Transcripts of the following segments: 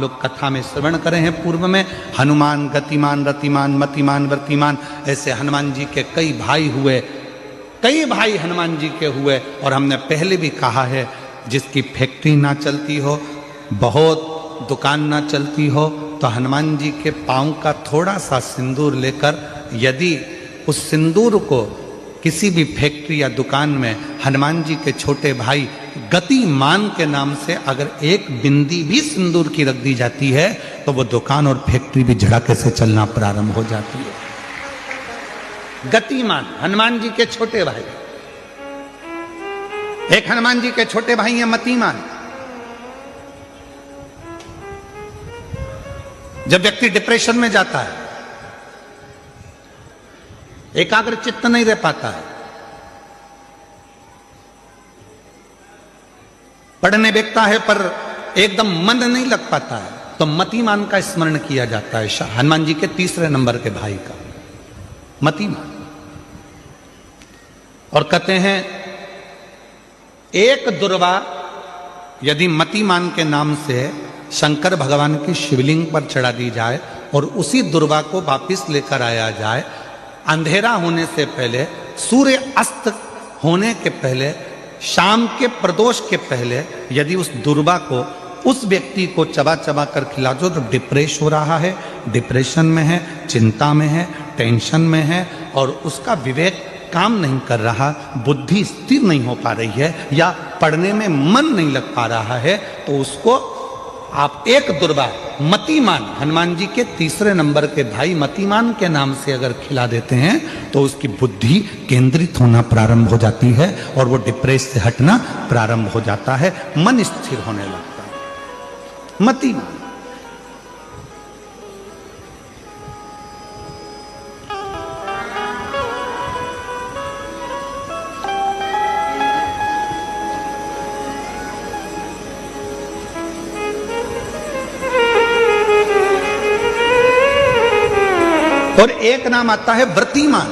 लोग कथा में श्रवण करे हैं पूर्व में। हनुमान गतिमान रतिमान मतिमान वर्तिमान, ऐसे हनुमान जी के कई भाई हुए, कई भाई हनुमान जी के हुए। और हमने पहले भी कहा है, जिसकी फैक्ट्री ना चलती हो, बहुत दुकान ना चलती हो, तो हनुमान जी के पांव का थोड़ा सा सिंदूर लेकर, यदि उस सिंदूर को किसी भी फैक्ट्री या दुकान में हनुमान जी के छोटे भाई गतिमान के नाम से अगर एक बिंदी भी सिंदूर की रख दी जाती है, तो वो दुकान और फैक्ट्री भी झड़के से चलना प्रारंभ हो जाती है। गतिमान हनुमान जी के छोटे भाई, एक हनुमान जी के छोटे भाई हैं मतिमान। जब व्यक्ति डिप्रेशन में जाता है, एकाग्र चित्त नहीं रह पाता है, पढ़ने बैठता है पर एकदम मन नहीं लग पाता है, तो मतिमान का स्मरण किया जाता है, हनुमान जी के तीसरे नंबर के भाई का, मतिमान। और कहते हैं एक दुर्वा यदि मतिमान के नाम से शंकर भगवान की शिवलिंग पर चढ़ा दी जाए और उसी दुर्वा को वापिस लेकर आया जाए, अंधेरा होने से पहले, सूर्य अस्त होने के पहले, शाम के प्रदोष के पहले यदि उस दुर्वा को उस व्यक्ति को चबा चबा कर खिला दो, तो डिप्रेस हो रहा है, डिप्रेशन में है, चिंता में है, टेंशन में है, और उसका विवेक काम नहीं कर रहा, बुद्धि स्थिर नहीं हो पा रही है, या पढ़ने में मन नहीं लग पा रहा है, तो उसको आप एक दुर्वा मतिमान, हनुमान जी के तीसरे नंबर के भाई मतिमान के नाम से अगर खिला देते हैं, तो उसकी बुद्धि केंद्रित होना प्रारंभ हो जाती है और वो डिप्रेस से हटना प्रारंभ हो जाता है, मन स्थिर होने लगता है। मतिमान और एक नाम आता है व्रतिमान।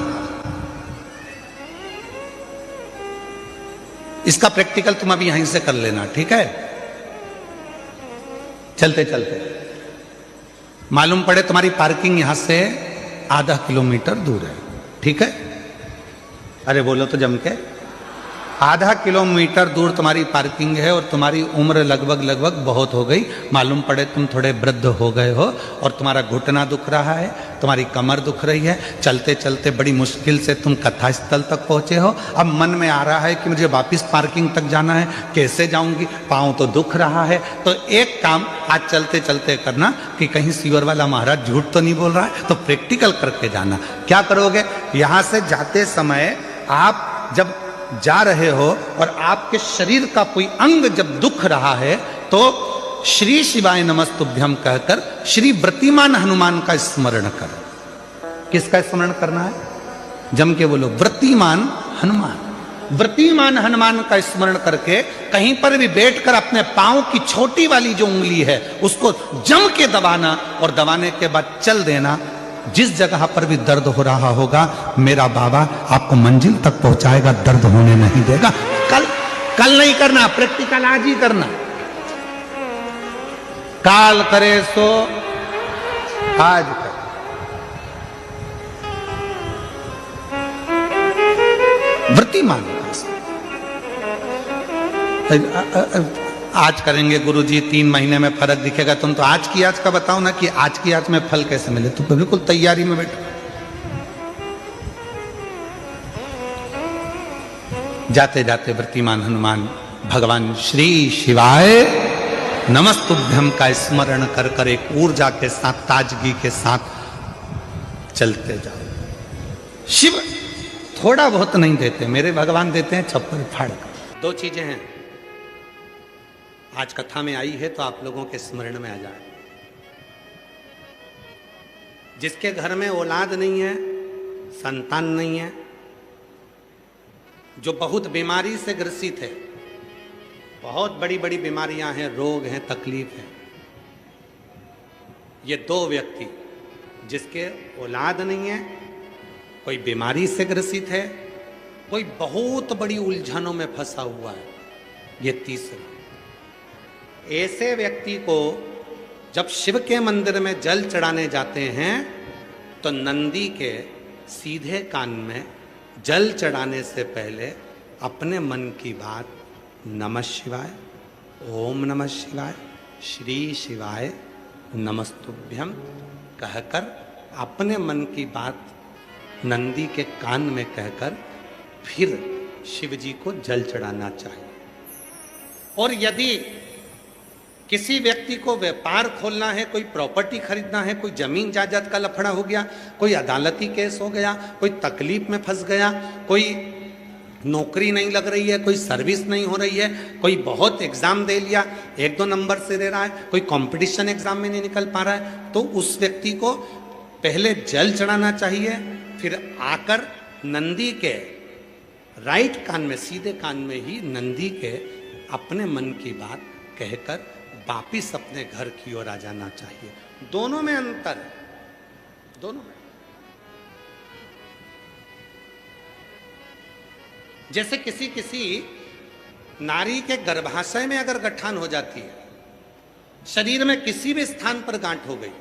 इसका प्रैक्टिकल तुम अभी यहीं से कर लेना, ठीक है? चलते चलते मालूम पड़े तुम्हारी पार्किंग यहां से आधा किलोमीटर दूर है, ठीक है? अरे बोलो तो जम के, आधा किलोमीटर दूर तुम्हारी पार्किंग है और तुम्हारी उम्र लगभग बहुत हो गई, मालूम पड़े तुम थोड़े वृद्ध हो गए हो और तुम्हारा घुटना दुख रहा है, तुम्हारी कमर दुख रही है, चलते चलते बड़ी मुश्किल से तुम कथा स्थल तक पहुंचे हो। अब मन में आ रहा है कि मुझे वापस पार्किंग तक जाना है, कैसे जाऊंगी, पाँव तो दुख रहा है। तो एक काम आज चलते चलते करना कि कहीं सीवर वाला महाराज झूठ तो नहीं बोल रहा है, तो प्रैक्टिकल करके जाना। क्या करोगे? यहां से जाते समय आप जब जा रहे हो और आपके शरीर का कोई अंग जब दुख रहा है, तो श्री शिवाय नमस्तुभ्यम कहकर श्री व्रतिमान हनुमान का स्मरण कर। किसका स्मरण करना है? जम के बोलो, व्रतिमान हनुमान। व्रतिमान हनुमान का स्मरण करके कहीं पर भी बैठकर अपने पांव की छोटी वाली जो उंगली है उसको जम के दबाना, और दबाने के बाद चल देना। जिस जगह पर भी दर्द हो रहा होगा, मेरा बाबा आपको मंजिल तक पहुंचाएगा, दर्द होने नहीं देगा। कल नहीं करना, प्रैक्टिकल आज ही करना। काल करे सो आज कर। व्रतिमान आज करेंगे गुरुजी, 3 महीने में फर्क दिखेगा। तुम तो आज की आज का बताओ ना कि आज की आज में फल कैसे मिले। तुम बिल्कुल तैयारी में बैठो। जाते जाते व्रतिमान हनुमान भगवान श्री शिवाय नमस्तुभ्यम का स्मरण कर कर एक ऊर्जा के साथ, ताजगी के साथ चलते जाओ। शिव थोड़ा बहुत नहीं देते, मेरे भगवान देते हैं छप्पर फाड़ कर। 2 चीजें हैं आज कथा में आई है, तो आप लोगों के स्मरण में आ जाए। जिसके घर में औलाद नहीं है, संतान नहीं है, जो बहुत बीमारी से ग्रसित है, बहुत बड़ी बड़ी बीमारियां हैं, रोग हैं, तकलीफ है, ये 2 व्यक्ति जिसके औलाद नहीं है, कोई बीमारी से ग्रसित है, कोई बहुत बड़ी उलझनों में फंसा हुआ है, ये तीसरा। ऐसे व्यक्ति को जब शिव के मंदिर में जल चढ़ाने जाते हैं तो नंदी के सीधे कान में जल चढ़ाने से पहले अपने मन की बात नमः शिवाय, ओम नमः शिवाय, श्री शिवाय नमस्तुभ्यम कहकर अपने मन की बात नंदी के कान में कहकर फिर शिव जी को जल चढ़ाना चाहिए। और यदि किसी व्यक्ति को व्यापार खोलना है, कोई प्रॉपर्टी खरीदना है, कोई जमीन जायदाद का लफड़ा हो गया, कोई अदालती केस हो गया, कोई तकलीफ में फंस गया, कोई नौकरी नहीं लग रही है, कोई सर्विस नहीं हो रही है, कोई बहुत एग्जाम दे लिया 1-2 नंबर से दे रहा है, कोई कंपटीशन एग्जाम में नहीं निकल पा रहा है, तो उस व्यक्ति को पहले जल चढ़ाना चाहिए, फिर आकर नंदी के राइट कान में, सीधे कान में ही नंदी के अपने मन की बात कहकर वापिस अपने घर की ओर आ जाना चाहिए। दोनों में अंतर है, दोनों में। जैसे किसी नारी के गर्भाशय में अगर गठान हो जाती है, शरीर में किसी भी स्थान पर गांठ हो गई,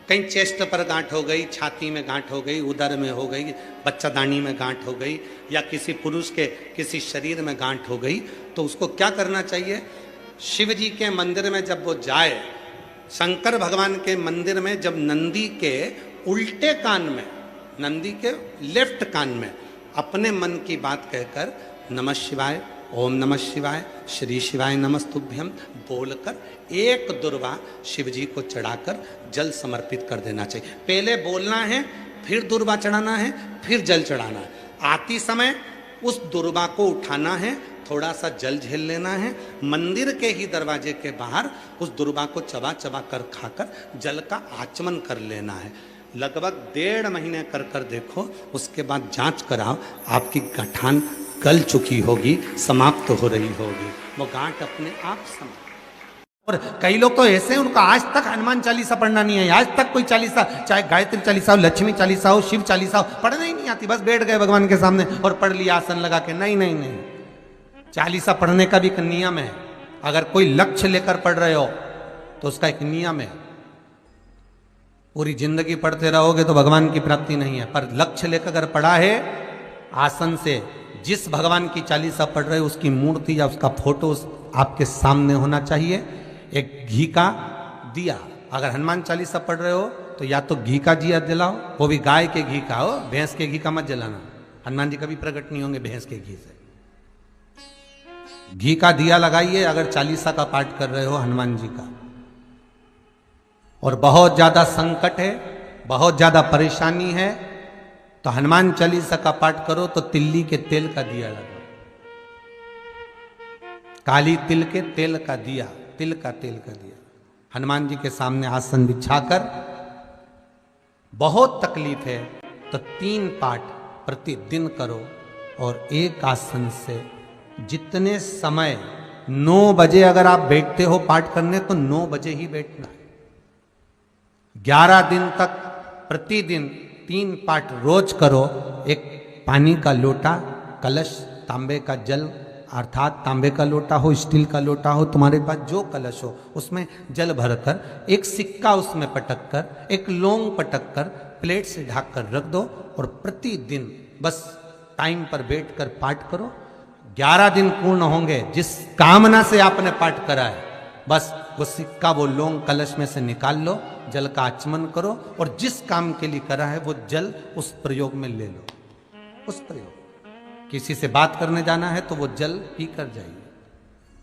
कहीं चेस्ट पर गांठ हो गई, छाती में गांठ हो गई, उदर में हो गई, बच्चादानी में गांठ हो गई, या किसी पुरुष के किसी शरीर में गांठ हो गई, तो उसको क्या करना चाहिए? शिव जी के मंदिर में जब वो जाए, शंकर भगवान के मंदिर में जब नंदी के उल्टे कान में, नंदी के लेफ्ट कान में अपने मन की बात कहकर नमः शिवाय, ओम नमः शिवाय, श्री शिवाय नमस्तुभ्यम बोलकर एक दुर्वा शिव जी को चढ़ाकर जल समर्पित कर देना चाहिए। पहले बोलना है, फिर दुर्वा चढ़ाना है, फिर जल चढ़ाना है। आती समय उस दुर्वा को उठाना है, थोड़ा सा जल झेल लेना है, मंदिर के ही दरवाजे के बाहर उस दुर्वा को चबा चबा कर खाकर जल का आचमन कर लेना है। लगभग 1.5 महीने कर कर देखो, उसके बाद जांच कराओ, आपकी गठान गल चुकी होगी, समाप्त हो रही होगी, वो गांठ अपने आप समाप्त। और कई लोग तो ऐसे हैं, उनको आज तक हनुमान चालीसा पढ़ना नहीं है, आज तक कोई चालीसा, चाहे गायत्री चालीसा हो, लक्ष्मी चालीसा हो, शिव चालीसा हो, पढ़ना ही नहीं आती, बस बैठ गए भगवान के सामने और पढ़ लिया आसन लगा के। नहीं नहीं नहीं, चालीसा पढ़ने का भी एक नियम है। अगर कोई लक्ष्य लेकर पढ़ रहे हो तो उसका एक नियम है। पूरी जिंदगी पढ़ते रहोगे तो भगवान की प्राप्ति नहीं है, पर लक्ष्य लेकर अगर पढ़ा है, आसन से जिस भगवान की चालीसा पढ़ रहे हो उसकी मूर्ति या उसका फोटो आपके सामने होना चाहिए। एक घी का दिया, अगर हनुमान चालीसा पढ़ रहे हो तो या तो घी का दिया जलाओ, वो भी गाय के घी का हो, भैंस के घी का मत जलाना, हनुमान जी कभी प्रकट नहीं होंगे भैंस के घी से। घी का दिया लगाइए अगर चालीसा का पाठ कर रहे हो हनुमान जी का। और बहुत ज्यादा संकट है, बहुत ज्यादा परेशानी है, तो हनुमान चालीसा का पाठ करो तो तिल्ली के तेल का दिया लगाओ, काली तिल के तेल का दिया, तिल का तेल का दिया, हनुमान जी के सामने आसन बिछाकर। बहुत तकलीफ है तो 3 पाठ प्रतिदिन करो, और एक आसन से जितने समय 9 बजे अगर आप बैठते हो पाठ करने तो 9 बजे ही बैठना है। 11 दिन तक प्रतिदिन 3 पाठ रोज करो। एक पानी का लोटा, कलश, तांबे का जल, अर्थात तांबे का लोटा हो, स्टील का लोटा हो, तुम्हारे पास जो कलश हो उसमें जल भरकर, एक सिक्का उसमें पटक कर, एक लौंग पटक कर प्लेट से ढक कर रख दो, और प्रतिदिन बस टाइम पर बैठकर पाठ करो। 11 दिन पूर्ण होंगे, जिस कामना से आपने पाठ करा है, बस वो सिक्का, वो लौंग कलश में से निकाल लो, जल का आचमन करो, और जिस काम के लिए करा है वो जल उस प्रयोग में ले लो। उस प्रयोग, किसी से बात करने जाना है तो वो जल पी कर जाइए,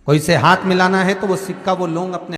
कोई से हाथ मिलाना है तो वो सिक्का, वो लौंग अपने